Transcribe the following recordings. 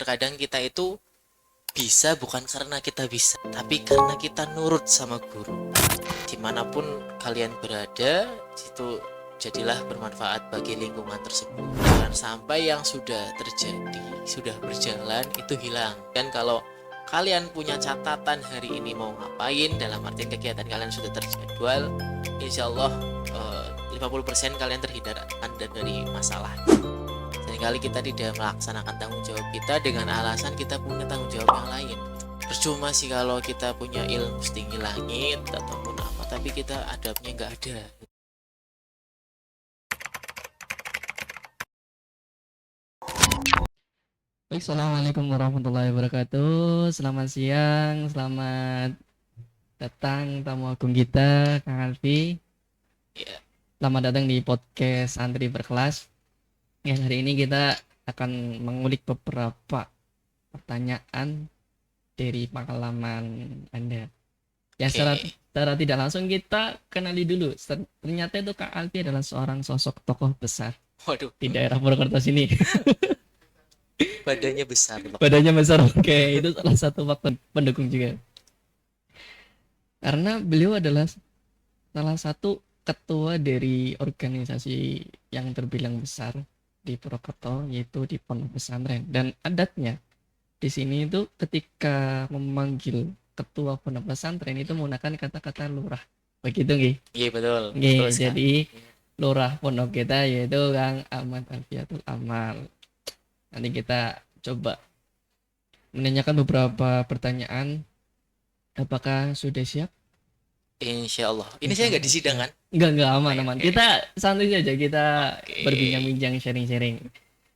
Terkadang kita itu bisa bukan karena kita bisa, tapi karena kita nurut sama guru. Dimanapun kalian berada, itu jadilah bermanfaat bagi lingkungan tersebut. Jangan sampai yang sudah terjadi, sudah berjalan itu hilang. Dan kalau kalian punya catatan hari ini mau ngapain, dalam artian kegiatan kalian sudah terjadwal, insya Allah 50% kalian terhindar dari masalah. Seringkali kita tidak melaksanakan tanggung jawab kita dengan alasan kita punya tanggung jawab yang lain. Percuma sih kalau kita punya ilmu setinggi langit ataupun apa, tapi kita adabnya nggak ada. Baik, assalamualaikum warahmatullahi wabarakatuh. Selamat siang, selamat datang tamu agung kita, Kang Alfi. Ya, Selamat datang di podcast Santri Berkelas. Ya, hari ini kita akan mengulik beberapa pertanyaan dari pengalaman Anda. Ya, oke. secara tidak langsung kita kenali dulu. Ternyata itu Kang Alfi adalah seorang sosok tokoh besar Waduh, di daerah Purwokerto sini. badannya besar loh. Badannya besar, oke. Itu salah satu faktor pendukung juga. Karena beliau adalah salah satu ketua dari organisasi yang terbilang besar di Purwokerto, yaitu di Pondok Pesantren. Dan adatnya di sini itu ketika memanggil ketua Pondok Pesantren itu menggunakan kata-kata lurah. Begitu nggih? Iya betul, betul Nggih, sekali. jadi lurah pondok kita yaitu Kang Ahmad Alfiatul Amal. Nanti kita coba menanyakan beberapa pertanyaan. Apakah sudah siap? Insya Allah. Ini saya nggak di sidang kan? Enggak aman Oke, aman. oke. Kita santai saja, kita Oke. berbincang-bincang, sharing-sharing.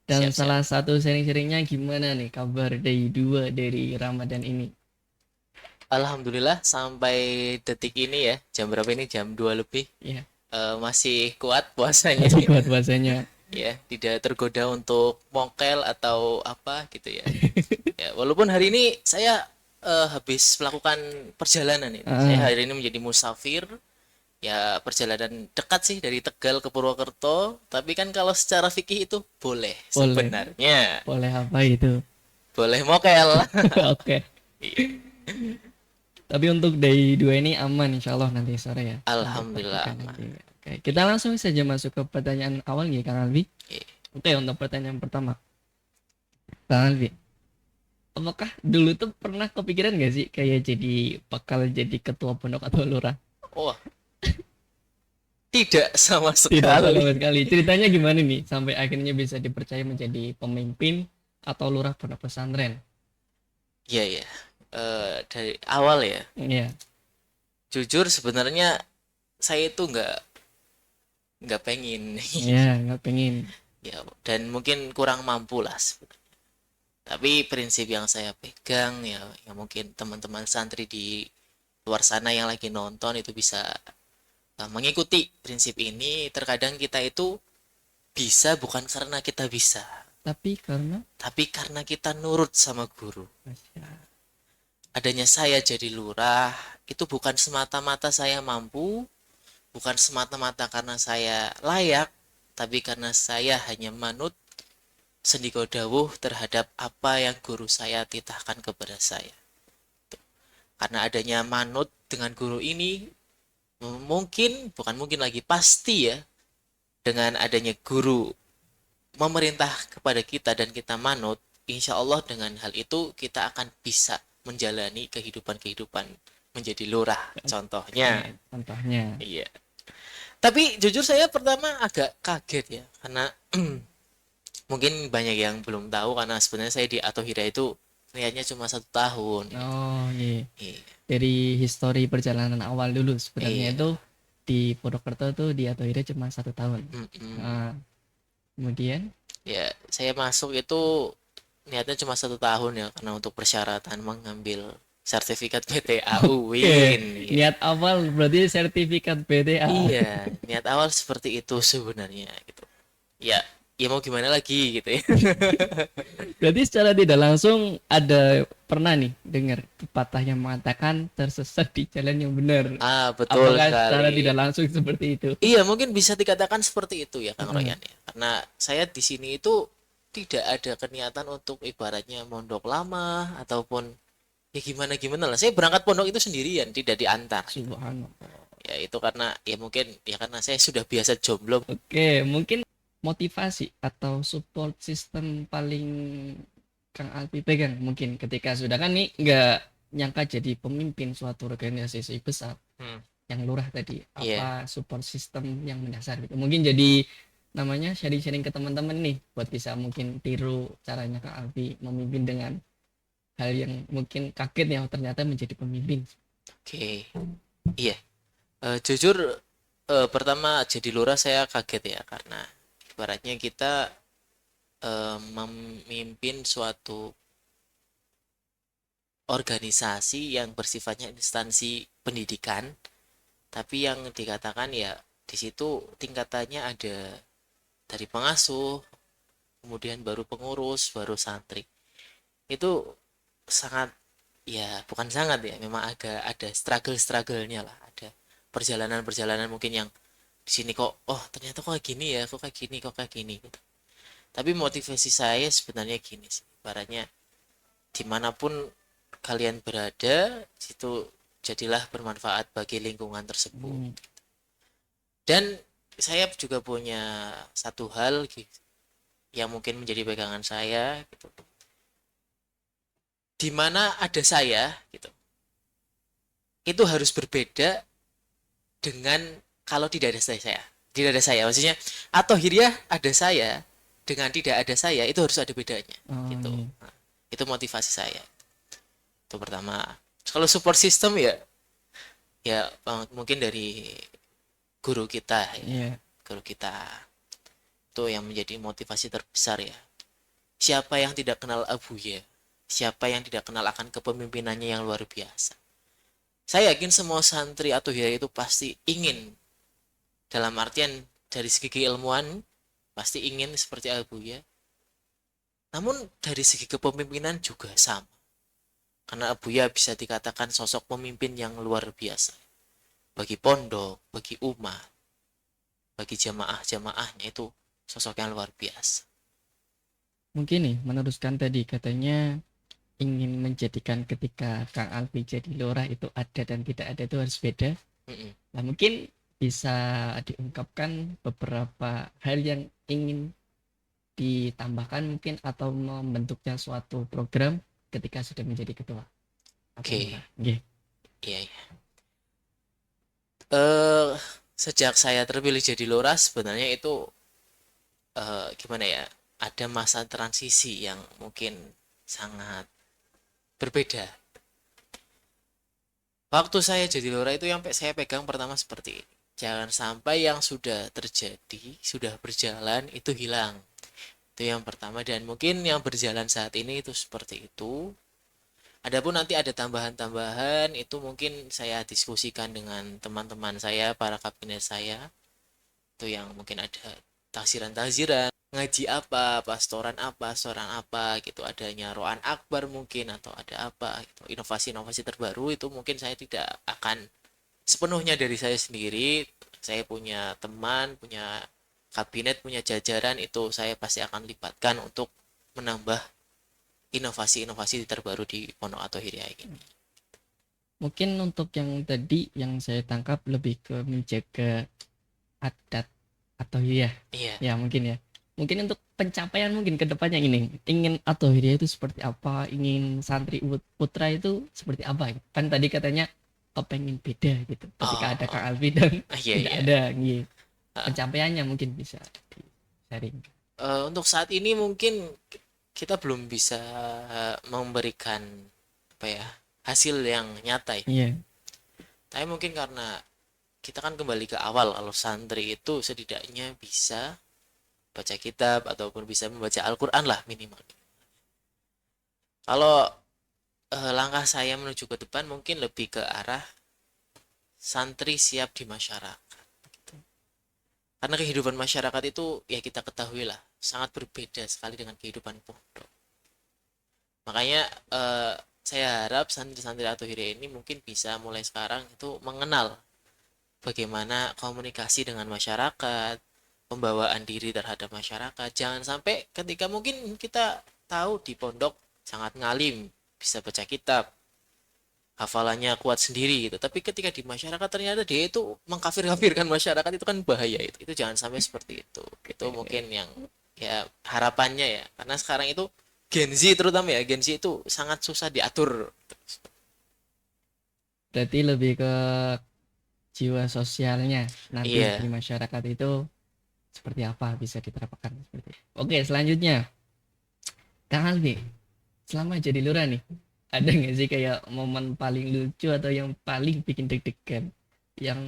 Dan Siap, siap. salah satu sharing-sharingnya gimana nih kabar day 2 dari Ramadan ini? Alhamdulillah sampai detik ini ya, jam berapa ini? Jam 2 lebih. Ya, Masih kuat puasanya. masih kuat puasanya. Ya, tidak tergoda untuk mokel atau apa gitu ya. Ya, walaupun hari ini saya habis melakukan perjalanan ini. Saya Ah, hari ini menjadi musafir. Ya, perjalanan dekat sih dari Tegal ke Purwokerto, tapi kan kalau secara fikih itu boleh boleh. sebenarnya. Boleh apa itu? Boleh mokel. Oke. Iya. Tapi untuk day 2 ini aman insya Allah nanti sore ya. Untuk Alhamdulillah praktikan aman. nanti. Oke, kita langsung saja masuk ke pertanyaan awal nih Kang Alvi. Iya. Oke, untuk pertanyaan pertama. Kang Alvi, apakah dulu tuh pernah kepikiran gak sih kayak bakal jadi ketua pondok atau lurah? Oh, tidak sama Tidak sama sekali. sekali. Ceritanya gimana nih sampai akhirnya bisa dipercaya menjadi pemimpin atau lurah pondok pesantren? Iya ya. Dari awal ya. Iya, Jujur sebenarnya saya itu nggak pengen. iya, nggak pengen. Ya, dan mungkin kurang mampu lah sebenarnya. Tapi prinsip yang saya pegang ya, ya mungkin teman-teman santri di luar sana yang lagi nonton itu bisa mengikuti prinsip ini. Terkadang kita itu bisa bukan karena kita bisa, Tapi karena tapi karena kita nurut sama guru. Masya, Adanya saya jadi lurah itu bukan semata-mata saya mampu, bukan semata-mata karena saya layak, tapi karena saya hanya manut sendiko dawuh terhadap apa yang guru saya titahkan kepada saya. Karena adanya manut dengan guru ini, bukan mungkin lagi, pasti ya, dengan adanya guru memerintah kepada kita dan kita manut, insya Allah dengan hal itu kita akan bisa menjalani kehidupan menjadi lurah contohnya. contohnya. Iya. Tapi jujur saya pertama agak kaget ya, karena mungkin banyak yang belum tahu karena sebenarnya saya di Atohira itu lihatnya cuma 1 tahun. Oh, iya. Iya. Dari histori perjalanan awal dulu sebenarnya Iya. itu di Purwokerto tuh di Atohira cuma 1 tahun. Mm-mm. Nah, kemudian Ya, saya masuk itu niatnya cuma 1 tahun ya, karena untuk persyaratan mengambil sertifikat PTA Oke, UIN. Iya. niat awal berarti sertifikat PTA. Iya, niat awal seperti itu sebenarnya gitu. Ya, ya mau gimana lagi gitu ya. Berarti secara tidak langsung ada pernah nih dengar pepatah yang mengatakan tersesat di jalan yang benar. Ah, betul Apakah secara tidak sekali. langsung seperti itu? Iya, mungkin bisa dikatakan seperti itu ya, Kang Heeh. Royan ya. Karena saya di sini itu tidak ada keniatan untuk ibaratnya mondok lama ataupun ya gimana gimana lah. Saya berangkat pondok itu sendirian, tidak diantar. Subhanallah. Ya itu karena ya mungkin ya karena saya sudah biasa jomblo. Oke, mungkin motivasi atau support system paling Kang Alpi pegang mungkin ketika sudah kan nih nggak nyangka jadi pemimpin suatu organisasi besar Hmm, yang lurah tadi, iya. apa support system yang mendasar gitu mungkin jadi namanya sharing-sharing ke teman-teman nih buat bisa mungkin tiru caranya Kang Alpi memimpin dengan hal yang mungkin kaget ya ternyata menjadi pemimpin. Oke. Iya. Jujur pertama jadi lurah saya kaget ya karena ibaratnya kita memimpin suatu organisasi yang bersifatnya instansi pendidikan, tapi yang dikatakan ya di situ tingkatannya ada dari pengasuh, kemudian baru pengurus, baru santri. Itu sangat ya bukan sangat ya, memang agak ada struggle-struggle-nya lah, ada perjalanan-perjalanan mungkin yang di sini kok oh ternyata kok kayak gini ya, kok kayak gini, kok kayak gini gitu. Tapi motivasi saya sebenarnya gini sih, ibaratnya dimanapun kalian berada, situ jadilah bermanfaat bagi lingkungan tersebut. Hmm, Dan saya juga punya satu hal yang mungkin menjadi pegangan saya gitu. Di mana ada saya gitu. Itu harus berbeda dengan kalau tidak ada saya. Tidak ada saya maksudnya atau hiriah ada saya dengan tidak ada saya itu harus ada bedanya oh, gitu. iya. Nah, itu motivasi saya. Itu pertama. Kalau support system ya ya mungkin dari guru kita ya. Iya. Guru kita itu yang menjadi motivasi terbesar ya. Siapa yang tidak kenal Abuya? Siapa yang tidak kenal akan kepemimpinannya yang luar biasa? Saya yakin semua santri atau hira itu pasti ingin dalam artian dari segi keilmuan pasti ingin seperti Abuya. Namun dari segi kepemimpinan juga sama. Karena Abuya bisa dikatakan sosok pemimpin yang luar biasa. Bagi pondok, bagi umat, bagi jamaah-jamaahnya itu sosok yang luar biasa. Mungkin nih meneruskan tadi katanya ingin menjadikan ketika Kang Alfi jadi lurah itu ada dan tidak ada itu harus beda. Mm-mm. Nah mungkin bisa diungkapkan beberapa hal yang ingin ditambahkan mungkin atau membentuknya suatu program ketika sudah menjadi ketua atau Oke, lurah. Nggih. iya, iya. Eh, sejak saya terpilih jadi lurah sebenarnya itu gimana ya? Ada masa transisi yang mungkin sangat berbeda. Waktu saya jadi lurah itu yang saya pegang pertama seperti ini. Jangan sampai yang sudah terjadi, sudah berjalan itu hilang. Itu yang pertama dan mungkin yang berjalan saat ini itu seperti itu. Adapun nanti ada tambahan-tambahan itu mungkin saya diskusikan dengan teman-teman saya, para kabinet saya. Itu yang mungkin ada tahsiran-tahsiran, ngaji apa, pastoran apa gitu, adanya roan akbar mungkin atau ada apa gitu. Inovasi-inovasi terbaru itu mungkin saya tidak akan sepenuhnya dari saya sendiri. Saya punya teman, punya kabinet, punya jajaran itu saya pasti akan libatkan untuk menambah inovasi-inovasi terbaru di Pondok atau Hiriah ini. Mungkin untuk yang tadi yang saya tangkap lebih ke menjaga adat atau ya Iya, ya mungkin ya mungkin untuk pencapaian mungkin ke depannya ini ingin atau dia itu seperti apa ingin santri putra itu seperti apa kan tadi katanya kepengen beda gitu ketika oh, ada Kak oh. Alfi dan Iya, tidak iya. ada gitu Ah, pencapaiannya mungkin bisa di sharing. untuk saat ini mungkin kita belum bisa memberikan apa ya hasil yang nyata ya. Iya. Tapi mungkin karena kita kan kembali ke awal kalau santri itu setidaknya bisa baca kitab ataupun bisa membaca Al-Quran lah minimal. Kalau langkah saya menuju ke depan mungkin lebih ke arah santri siap di masyarakat. Karena kehidupan masyarakat itu ya kita ketahui lah sangat berbeda sekali dengan kehidupan pondok. Makanya saya harap santri-santri atau hire ini mungkin bisa mulai sekarang itu mengenal bagaimana komunikasi dengan masyarakat, pembawaan diri terhadap masyarakat. Jangan sampai ketika mungkin kita tahu di pondok sangat ngalim, bisa baca kitab, hafalannya kuat sendiri gitu. Tapi ketika di masyarakat ternyata dia itu mengkafir-kafirkan masyarakat, itu kan bahaya itu. Itu jangan sampai seperti itu. Itu mungkin yang ya harapannya ya. Karena sekarang itu Gen Z terutama ya, Gen Z itu sangat susah diatur. Berarti lebih ke jiwa sosialnya nanti Iya. di masyarakat itu seperti apa bisa diterapkan seperti itu. Oke, selanjutnya Kang Alfi, selama jadi lurah nih, ada nggak sih kayak momen paling lucu atau yang paling bikin deg-degan yang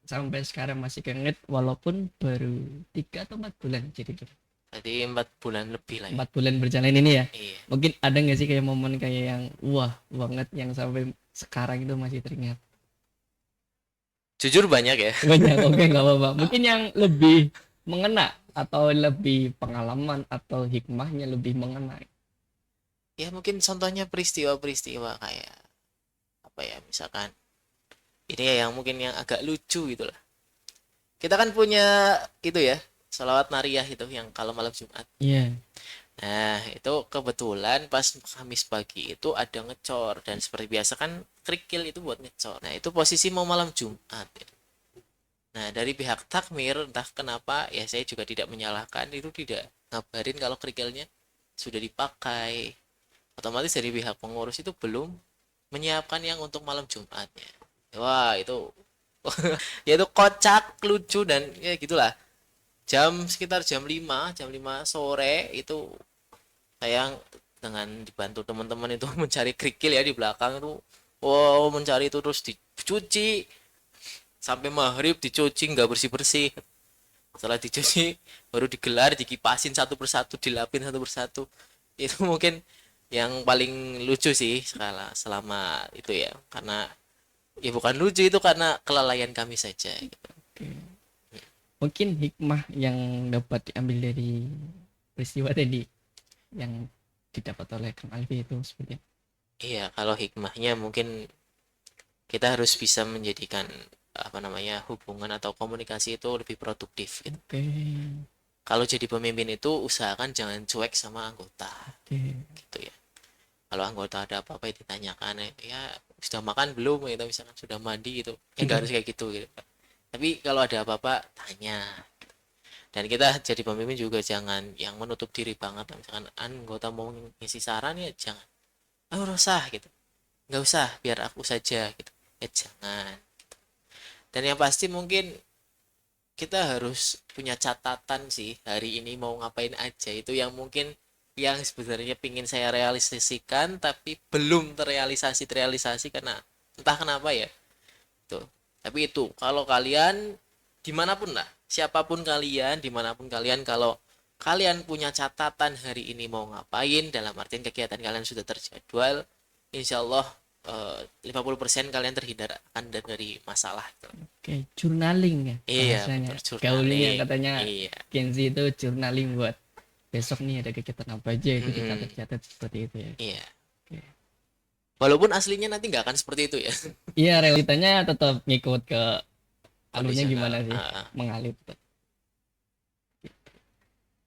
sampai sekarang masih keinget walaupun baru 3 atau 4 bulan jadi lurah? Tadi 4 bulan lebih lah ya. 4 bulan berjalan ini ya. Iya. Mungkin ada nggak sih kayak momen kayak yang wah banget yang sampai sekarang itu masih teringat? Jujur banyak ya. Banyak, oke nggak apa-apa. Mungkin yang lebih mengena atau lebih pengalaman atau hikmahnya lebih mengena. Ya mungkin contohnya peristiwa-peristiwa kayak apa ya, misalkan ini ya yang mungkin yang agak lucu gitu lah. Kita kan punya itu ya, sholawat nariyah itu yang kalau malam Jumat. Iya. Nah, itu kebetulan pas Kamis pagi itu ada ngecor, dan seperti biasa kan kerikil itu buat ngecor. Nah, itu posisi mau malam Jumat ya. Nah, dari pihak takmir entah kenapa ya saya juga tidak menyalahkan, itu tidak ngabarin kalau kerikilnya sudah dipakai. Otomatis dari pihak pengurus itu belum menyiapkan yang untuk malam Jumatnya. Wah, itu ya itu kocak, lucu, dan ya gitulah. Sekitar jam 5 sore itu saya dengan dibantu teman-teman itu mencari kerikil ya di belakang itu. Wow, mencari itu terus dicuci sampai maghrib, dicuci nggak bersih-bersih. Setelah dicuci baru digelar, dikipasin satu persatu, dilapin satu persatu. Itu mungkin yang paling lucu sih selama itu ya, karena ya bukan lucu, itu karena kelalaian kami saja gitu. Oke. Mungkin hikmah yang dapat diambil dari peristiwa tadi yang didapat oleh Kang Alfi itu seperti apa? Iya, kalau hikmahnya mungkin kita harus bisa menjadikan apa namanya, hubungan atau komunikasi itu lebih produktif gitu. Oke. Kalau jadi pemimpin itu usahakan jangan cuek sama anggota Oke. gitu ya. Kalau anggota ada apa-apa ya ditanyakan, ya sudah makan belum gitu, misalkan sudah mandi gitu, ya nggak Sudah. harus kayak gitu gitu. Tapi kalau ada apa-apa tanya. Dan kita jadi pemimpin juga jangan yang menutup diri banget. Misalkan anggota mau ngisi saran ya jangan, oh nggak usah gitu, nggak usah, biar aku saja gitu, ya jangan. Dan yang pasti mungkin kita harus punya catatan sih, hari ini mau ngapain aja, itu yang mungkin yang sebenarnya pingin saya realisasikan tapi belum terrealisasi karena entah kenapa ya tuh. Tapi itu kalau kalian dimanapun lah, siapapun kalian, dimanapun kalian, kalau kalian punya catatan hari ini mau ngapain, dalam artian kegiatan kalian sudah terjadwal, insya Allah 50% kalian terhindar akan dari masalah gitu. Oke, journaling ya Iya, bahasanya. betul, Gaulnya journaling. katanya Iya, Gen Z itu journaling buat besok nih ada kegiatan apa aja itu mm-mm, dicatat-catat seperti itu ya. iya. Oke. Walaupun aslinya nanti nggak akan seperti itu ya. Iya, realitanya tetap ngikut ke alurnya Kondisional. gimana sih? Mengalir.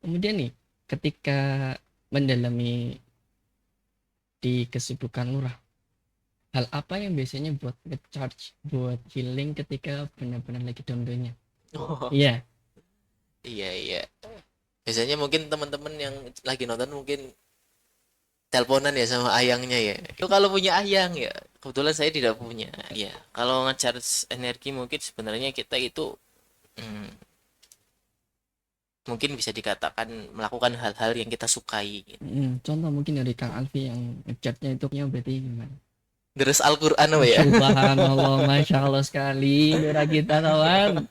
Kemudian nih, ketika mendalami di kesibukan lurah, hal apa yang biasanya buat ngecharge, buat healing ketika benar-benar lagi down-downnya? Oh, Iya, iya, iya. Biasanya mungkin teman-teman yang lagi nonton mungkin teleponan ya sama ayangnya ya. Itu kalau punya ayang ya. Kebetulan saya tidak punya. Ya, kalau ngecharge energi mungkin sebenarnya kita itu hmm, mungkin bisa dikatakan melakukan hal-hal yang kita sukai gitu. contoh mungkin dari Kang Alfi yang ngechatnya itu punya berarti gimana? Deres Al-Qur'an apa ya? Subhanallah, Masya Allah sekali Lurah kita kawan.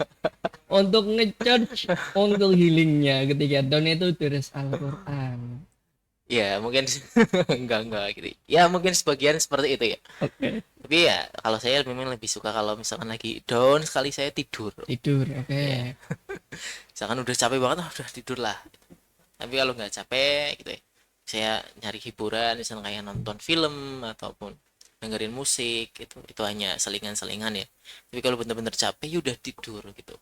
Untuk ngecharge, untuk healingnya ketika down itu deres Al-Quran. Ya, mungkin enggak gitu. Ya, mungkin sebagian seperti itu ya. Oke. Tapi ya kalau saya memang lebih suka kalau misalkan lagi down sekali saya tidur. Tidur, oke. Ya, misalkan udah capek banget, udah tidur lah. Tapi kalau nggak capek gitu ya, saya nyari hiburan, misalnya kayak nonton film ataupun dengerin musik, itu hanya selingan-selingan ya. Tapi kalau bener-bener capek ya udah tidur gitu.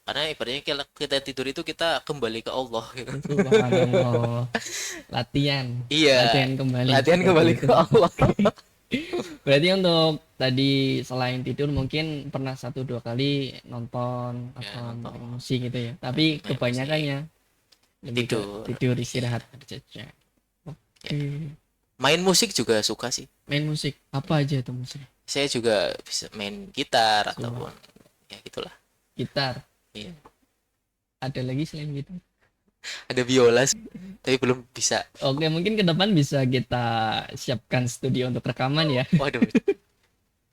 Karena ibaratnya kita tidur itu kita kembali ke Allah gitu. Subhanallah. Latihan, Iya, latihan kembali latihan seperti kembali itu. ke Allah. Berarti untuk tadi selain tidur mungkin pernah satu dua kali nonton Ya, atau nonton, main musik gitu ya. Tapi main musik, kebanyakannya lebih ke tidur. tidur Iya, istirahat saja. ya. Oke. Main musik juga suka sih. Main musik apa aja tuh musik? Saya juga bisa main gitar Coba ataupun ya gitulah. gitar. Iya. Ada lagi selain gitar? Ada biola sih, tapi belum bisa. Oke, mungkin ke depan bisa kita siapkan studio untuk rekaman ya. Waduh,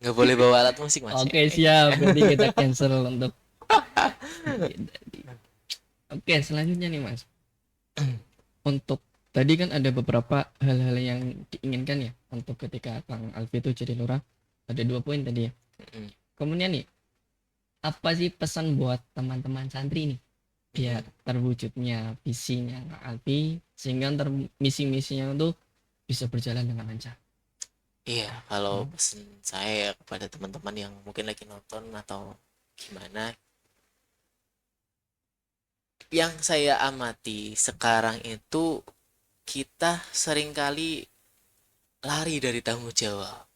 nggak boleh bawa alat musik mas. Oke, siap. Berarti kita cancel untuk Oke, selanjutnya nih, Mas. Untuk tadi kan ada beberapa hal-hal yang diinginkan ya untuk ketika Kang Alfi itu jadi lurah. Ada 2 poin tadi ya. Mm, Kemudian nih, apa sih pesan buat teman-teman santri nih biar terwujudnya visinya Kang Alfi sehingga ntar misi-misinya itu bisa berjalan dengan lancar. Iya, kalau pesan saya kepada teman-teman yang mungkin lagi nonton atau gimana, yang saya amati sekarang itu kita seringkali lari dari tanggung jawab.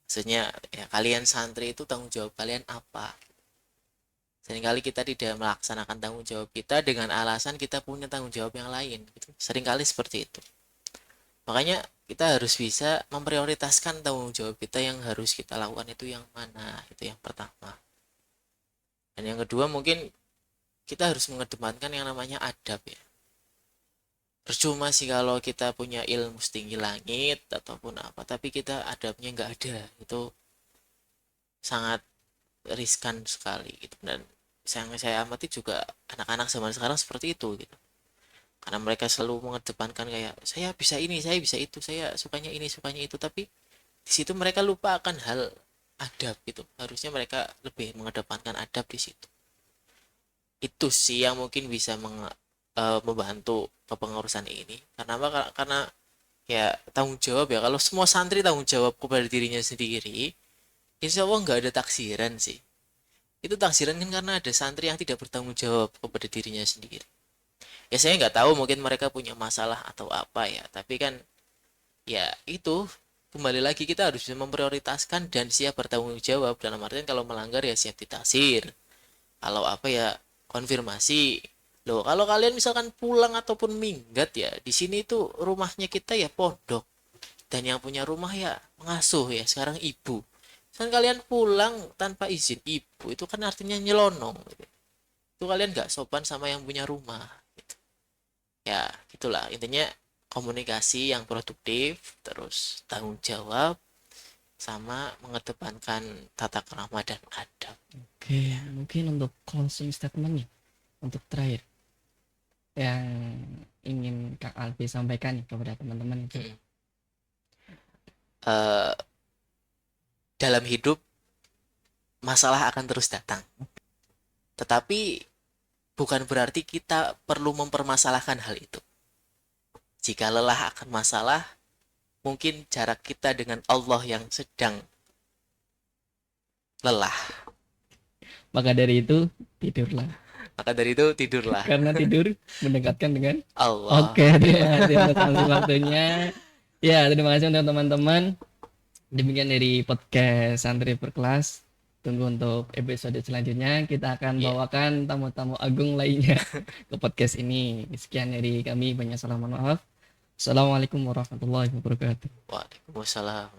Maksudnya ya kalian santri itu tanggung jawab kalian apa? Seringkali kita tidak melaksanakan tanggung jawab kita dengan alasan kita punya tanggung jawab yang lain. Gitu. Seringkali seperti itu. Makanya kita harus bisa memprioritaskan tanggung jawab kita yang harus kita lakukan itu yang mana. Itu yang pertama. Dan yang kedua mungkin kita harus mengedepankan yang namanya adab ya. Percuma sih kalau kita punya ilmu setinggi langit ataupun apa, tapi kita adabnya nggak ada. Itu sangat riskan sekali gitu. Dan yang saya amati juga anak-anak zaman sekarang seperti itu gitu. Karena mereka selalu mengedepankan kayak saya bisa ini, saya bisa itu, saya sukanya ini, sukanya itu, tapi di situ mereka lupa akan hal adab gitu. Harusnya mereka lebih mengedepankan adab di situ. Itu sih yang mungkin bisa membantu kepengurusan ini. Karena apa? Karena ya tanggung jawab ya. Kalau semua santri tanggung jawab kepada dirinya sendiri, insya Allah nggak ada taksiran sih. Itu taksiran kan karena ada santri yang tidak bertanggung jawab kepada dirinya sendiri. Ya saya nggak tahu mungkin mereka punya masalah atau apa ya. Tapi kan ya itu kembali lagi kita harus bisa memprioritaskan dan siap bertanggung jawab dalam artian kalau melanggar ya siap ditaksir. Kalau apa ya konfirmasi. Loh, kalau kalian misalkan pulang ataupun minggat ya, di sini tuh rumahnya kita ya pondok. Dan yang punya rumah ya pengasuh ya, sekarang ibu. Kan kalian pulang tanpa izin ibu, itu kan artinya nyelonong. Gitu. Itu kalian gak sopan sama yang punya rumah. Gitu. Ya, itulah intinya komunikasi yang produktif, terus tanggung jawab, sama mengedepankan tata krama dan adab. Oke, mungkin untuk closing statement nih untuk terakhir yang ingin Kang Alfi sampaikan nih kepada teman-teman itu. Uh, dalam hidup masalah akan terus datang. Tetapi bukan berarti kita perlu mempermasalahkan hal itu. Jika lelah akan masalah, mungkin jarak kita dengan Allah yang sedang lelah. Maka dari itu tidurlah. Maka dari itu tidurlah. Karena tidur mendekatkan dengan Allah. Oke, terima kasih atas waktunya. Ya, terima kasih untuk teman-teman. Demikian dari podcast Santri Berkelas. Tunggu untuk episode selanjutnya. Kita akan bawakan tamu-tamu agung lainnya ke podcast ini. Sekian dari kami. Banyak salam maaf. Assalamualaikum warahmatullahi wabarakatuh. Waalaikumsalam.